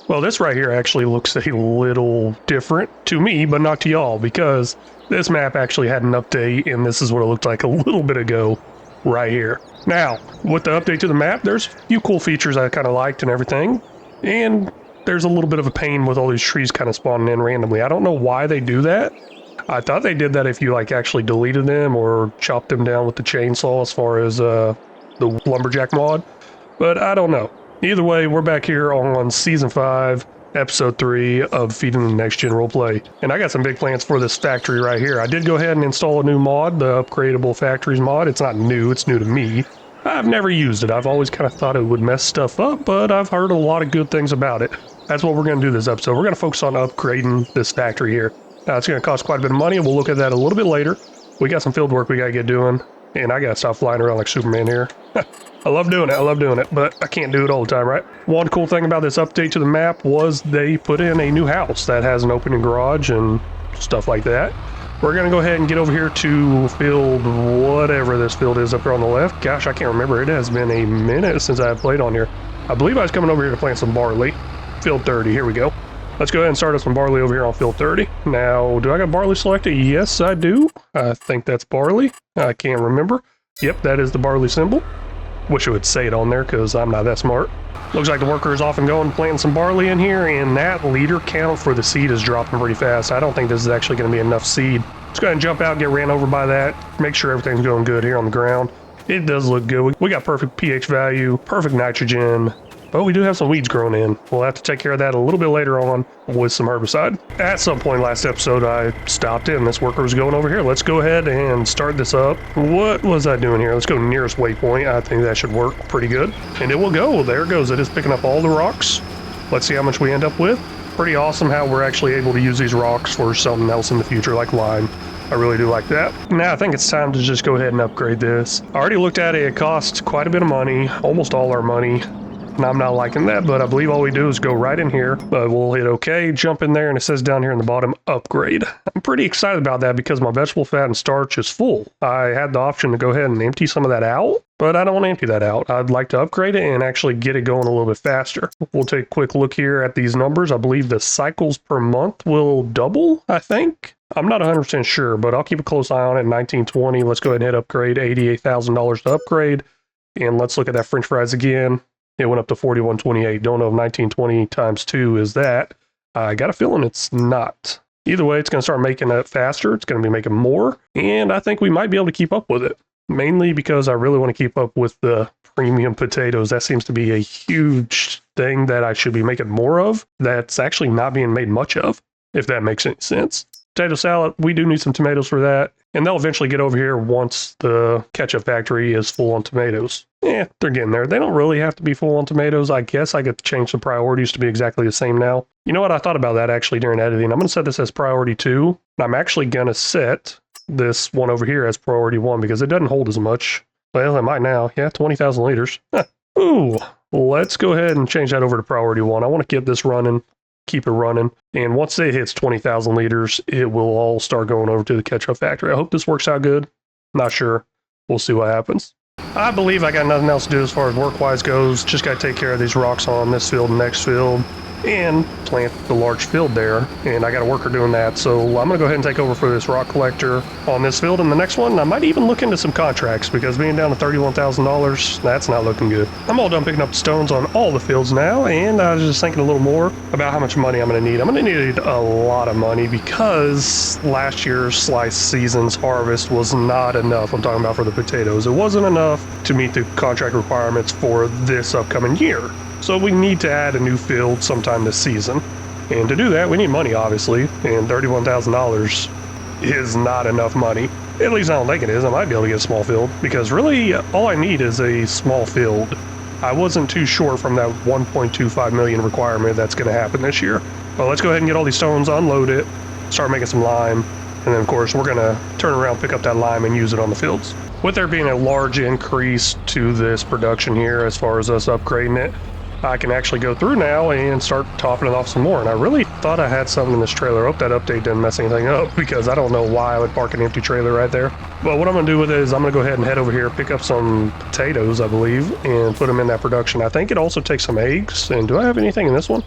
Well, this right here actually looks a little different to me, but not to y'all, because this map actually had an update, and this is what it looked like a little bit ago right here. Now, with the update to the map, there's a few cool features I kind of liked and everything, and there's a little bit of a pain with all these trees kind of spawning in randomly. I don't know why they do that. I thought they did that if you like actually deleted them or chopped them down with the chainsaw as far as the lumberjack mod, but I don't know. Either way, we're back here on Season 5, Episode 3 of Feeding the Next Gen Roleplay. And I got some big plans for this factory right here. I did go ahead and install a new mod, the Upgradable Factories mod. It's not new, it's new to me. I've never used it. I've always kind of thought it would mess stuff up, but I've heard a lot of good things about it. That's what we're going to do this episode. We're going to focus on upgrading this factory here. Now, it's going to cost quite a bit of money, and we'll look at that a little bit later. We got some field work we got to get doing, and I got to stop flying around like Superman here. I love doing it, but I can't do it all the time, right? One cool thing about this update to the map was they put in a new house that has an opening garage and stuff like that. We're going to go ahead and get over here to field whatever this field is up here on the left. Gosh, I can't remember. It has been a minute since I've played on here. I believe I was coming over here to plant some barley. Field 30, here we go. Let's go ahead and start us some barley over here on field 30. Now, do I got barley selected? Yes, I do. I think that's barley. I can't remember. Yep, that is the barley symbol. Wish it would say it on there because I'm not that smart. Looks like the worker is off and going planting some barley in here, and that liter count for the seed is dropping pretty fast. I don't think this is actually going to be enough seed. Let's go ahead and jump out, get ran over by that, make sure everything's going good here on the ground. It does look good. We got perfect pH value, perfect nitrogen, but we do have some weeds growing in. We'll have to take care of that a little bit later on with some herbicide. At some point last episode, I stopped in. This worker was going over here. Let's go ahead and start this up. What was I doing here? Let's go nearest waypoint. I think that should work pretty good. And it will go. There it goes. It is picking up all the rocks. Let's see how much we end up with. Pretty awesome how we're actually able to use these rocks for something else in the future, like lime. I really do like that. Now I think it's time to just go ahead and upgrade this. I already looked at it. It costs quite a bit of money, almost all our money. And I'm not liking that, but I believe all we do is go right in here. But we'll hit OK, jump in there, and it says down here in the bottom, upgrade. I'm pretty excited about that because my vegetable fat and starch is full. I had the option to go ahead and empty some of that out, but I don't want to empty that out. I'd like to upgrade it and actually get it going a little bit faster. We'll take a quick look here at these numbers. I believe the cycles per month will double, I think. I'm not 100% sure, but I'll keep a close eye on it. 1920. Let's go ahead and hit upgrade. $88,000 to upgrade. And let's look at that french fries again. It went up to 4128. Don't know if 1920 times 2 is that. I got a feeling it's not. Either way, it's going to start making it faster. It's going to be making more. And I think we might be able to keep up with it. Mainly because I really want to keep up with the premium potatoes. That seems to be a huge thing that I should be making more of. That's actually not being made much of, if that makes any sense. Potato salad, we do need some tomatoes for that. And they'll eventually get over here once the ketchup factory is full on tomatoes. Yeah, they're getting there. They don't really have to be full on tomatoes. I guess I could change the priorities to be exactly the same now. You know what? I thought about that actually during editing. I'm going to set this as priority 2. And I'm actually going to set this one over here as priority 1 because it doesn't hold as much. Well, it might now. Yeah, 20,000 liters. Ooh, let's go ahead and change that over to priority 1. I want to keep this running. Keep it running, and once it hits 20,000 liters, it will all start going over to the ketchup factory. I hope this works out good. Not sure. We'll see what happens. I believe I got nothing else to do as far as work-wise goes. Just got to take care of these rocks on this field and next field, and plant the large field there, and I got a worker doing that, so I'm going to go ahead and take over for this rock collector on this field, and the next one, I might even look into some contracts, because being down to $31,000, that's not looking good. I'm all done picking up stones on all the fields now, and I was just thinking a little more about how much money I'm going to need. I'm going to need a lot of money, because last year's slice season's harvest was not enough. I'm talking about for the potatoes. It wasn't enough to meet the contract requirements for this upcoming year. So we need to add a new field sometime this season. And to do that, we need money, obviously. And $31,000 is not enough money. At least I don't think it is. I might be able to get a small field. Because really, all I need is a small field. I wasn't too sure from that 1.25 million requirement that's going to happen this year. Well, let's go ahead and get all these stones, unload it, start making some lime. And then, of course, we're going to turn around, pick up that lime, and use it on the fields. With there being a large increase to this production here as far as us upgrading it, I can actually go through now and start topping it off some more. And I really thought I had something in this trailer. I hope that update didn't mess anything up because I don't know why I would park an empty trailer right there. But what I'm going to do with it is I'm going to go ahead and head over here, pick up some potatoes, I believe, and put them in that production. I think it also takes some eggs. And do I have anything in this one?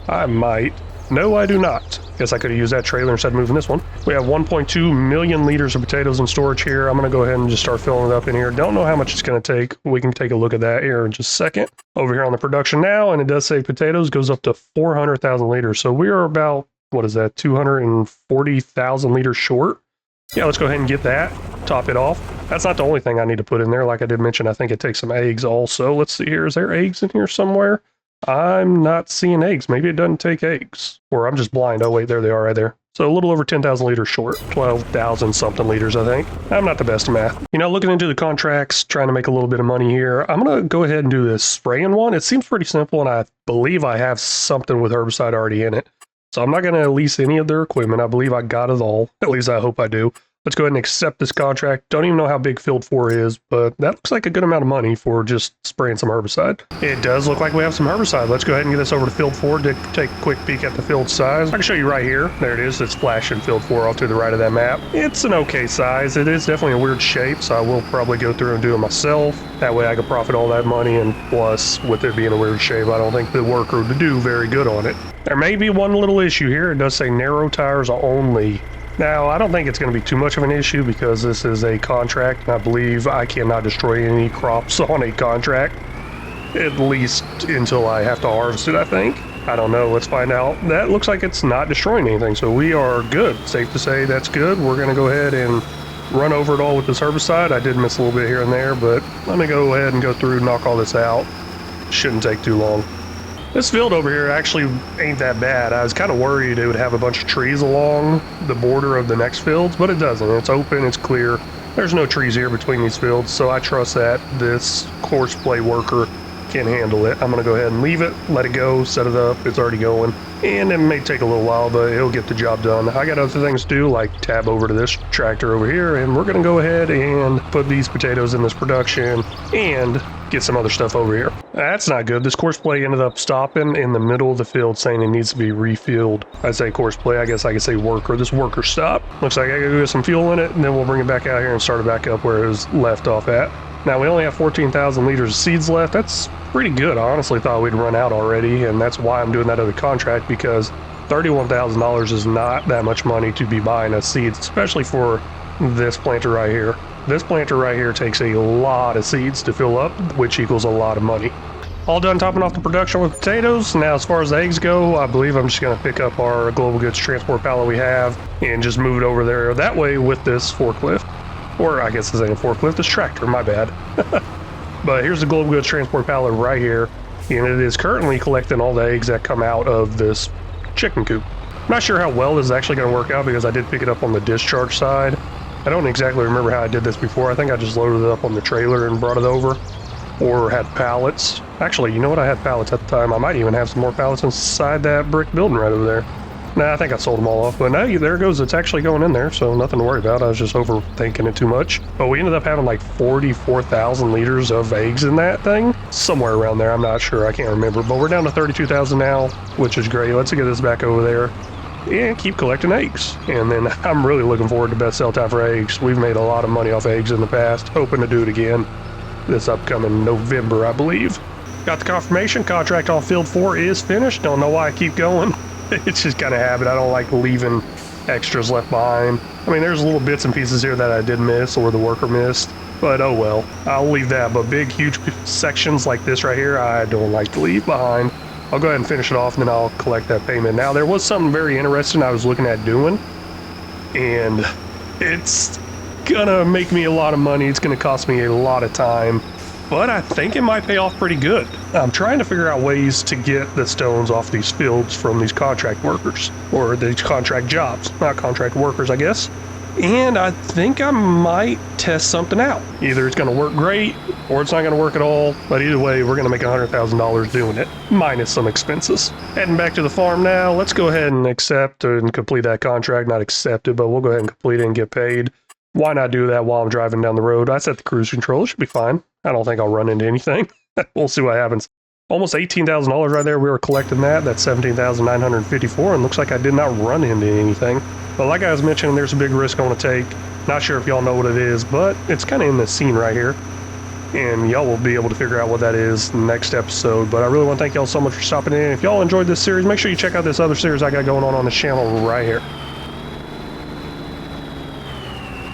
I might. No, I do not. Guess I could have used that trailer instead of moving this one. We have 1.2 million liters of potatoes in storage here. I'm going to go ahead and just start filling it up in here. Don't know how much it's going to take. We can take a look at that here in just a second. Over here on the production now, and it does say potatoes goes up to 400,000 liters. So we are about, what is that, 240,000 liters short. Yeah, let's go ahead and get that. Top it off. That's not the only thing I need to put in there. Like I did mention, I think it takes some eggs also. Let's see here. Is there eggs in here somewhere? I'm not seeing eggs. Maybe it doesn't take eggs. Or I'm just blind. Oh, wait, there they are right there. So a little over 10,000 liters short. 12,000 something liters, I think. I'm not the best at math. You know, looking into the contracts, trying to make a little bit of money here, I'm going to go ahead and do this spraying one. It seems pretty simple, and I believe I have something with herbicide already in it. So I'm not going to lease any of their equipment. I believe I got it all. At least I hope I do. Let's go ahead and accept this contract. Don't even know how big Field 4 is, but that looks like a good amount of money for just spraying some herbicide. It does look like we have some herbicide. Let's go ahead and get this over to Field 4 to take a quick peek at the field size. I can show you right here. There it is. It's flashing Field 4 off to the right of that map. It's an okay size. It is definitely a weird shape, so I will probably go through and do it myself. That way I can profit all that money, and plus, with it being a weird shape, I don't think the worker would do very good on it. There may be one little issue here. It does say narrow tires only. Now, I don't think it's going to be too much of an issue because this is a contract, and I believe I cannot destroy any crops on a contract, at least until I have to harvest it, I think. I don't know. Let's find out. That looks like it's not destroying anything, so we are good. Safe to say that's good. We're going to go ahead and run over it all with this herbicide. I did miss a little bit here and there, but let me go ahead and go through and knock all this out. Shouldn't take too long. This field over here actually ain't that bad. I was kind of worried it would have a bunch of trees along the border of the next fields, but it doesn't. It's open, it's clear. There's no trees here between these fields, so I trust that this horseplay worker can handle it. I'm going to go ahead and leave it, let it go, set it up. It's already going. And it may take a little while, but he'll get the job done. I got other things to do, like tab over to this tractor over here, and we're going to go ahead and put these potatoes in this production and get some other stuff over here. That's not good. This courseplay ended up stopping in the middle of the field saying it needs to be refilled. I say courseplay, I guess I could say worker. This worker stopped. Looks like I gotta go get some fuel in it, and then we'll bring it back out here and start it back up where it was left off at. Now we only have 14,000 liters of seeds left. That's pretty good. I honestly thought we'd run out already, and that's why I'm doing that other contract, because $31,000 is not that much money to be buying us seeds, especially for this planter right here. This planter right here takes a lot of seeds to fill up, which equals a lot of money. All done topping off the production with potatoes. Now, as far as the eggs go, I believe I'm just going to pick up our global goods transport pallet we have and just move it over there that way with this forklift. Or I guess this ain't a forklift, it's tractor, my bad. But here's the global goods transport pallet right here, and it is currently collecting all the eggs that come out of this chicken coop. I'm not sure how well this is actually going to work out because I did pick it up on the discharge side. I don't exactly remember how I did this before. I think I just loaded it up on the trailer and brought it over, or had pallets. Actually, you know what? I had pallets at the time. I might even have some more pallets inside that brick building right over there. Nah, I think I sold them all off, but now there it goes. It's actually going in there, so nothing to worry about. I was just overthinking it too much. But we ended up having like 44,000 liters of eggs in that thing. Somewhere around there, I'm not sure. I can't remember. But we're down to 32,000 now, which is great. Let's get this back over there and keep collecting eggs. And then I'm really looking forward to best sell time for eggs. We've made a lot of money off eggs in the past. Hoping to do it again this upcoming November, I believe. Got the confirmation. Contract on Field 4 is finished. Don't know why I keep going. It's just kind of habit. I don't like leaving extras left behind. I mean, there's little bits and pieces here that I did miss or the worker missed, but oh well. I'll leave that. But big, huge sections like this right here, I don't like to leave behind. I'll go ahead and finish it off, and then I'll collect that payment. Now, there was something very interesting I was looking at doing, and it's gonna make me a lot of money. It's gonna cost me a lot of time, but I think it might pay off pretty good. I'm trying to figure out ways to get the stones off these fields from these contract workers, or these contract jobs, not contract workers, I guess. And I think I might test something out. Either it's going to work great, or it's not going to work at all. But either way, we're going to make $100,000 doing it, minus some expenses. Heading back to the farm now. Let's go ahead and accept and complete that contract. Not accept it, but we'll go ahead and complete it and get paid. Why not do that while I'm driving down the road? I set the cruise control. It should be fine. I don't think I'll run into anything. We'll see what happens. Almost $18,000 right there. We were collecting that. That's $17,954, and looks like I did not run into anything. But like I was mentioning, there's a big risk I want to take. Not sure if y'all know what it is, but it's kind of in this scene right here. and y'all will be able to figure out what that is next episode. But I really want to thank y'all so much for stopping in. If y'all enjoyed this series, make sure you check out this other series I got going on this channel right here.